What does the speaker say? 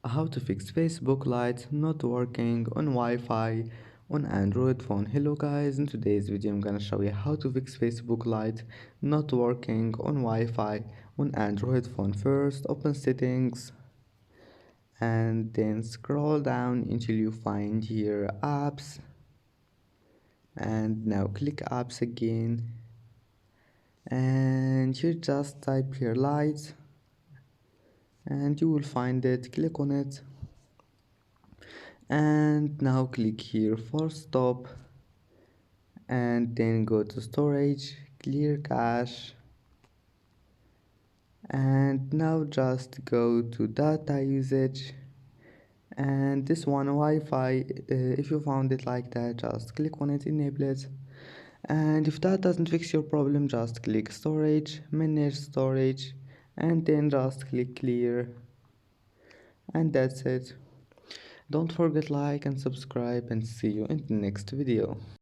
How to fix Facebook Lite not working on Wi-Fi on Android phone. Hello guys, in today's video I'm gonna show you how to fix Facebook Lite not working on Wi-Fi on Android phone. First open settings and then scroll down until you find here apps, and now click apps again, and you just type here Lite and you will find it. Click on it and now click here for stop, and then go to storage, clear cache, and now just go to data usage, and this one Wi-Fi, if you found it like that, just click on it, enable it. And if that doesn't fix your problem, just click storage, manage storage, and then just click clear, and that's it. Don't forget like and subscribe, and see you in the next video.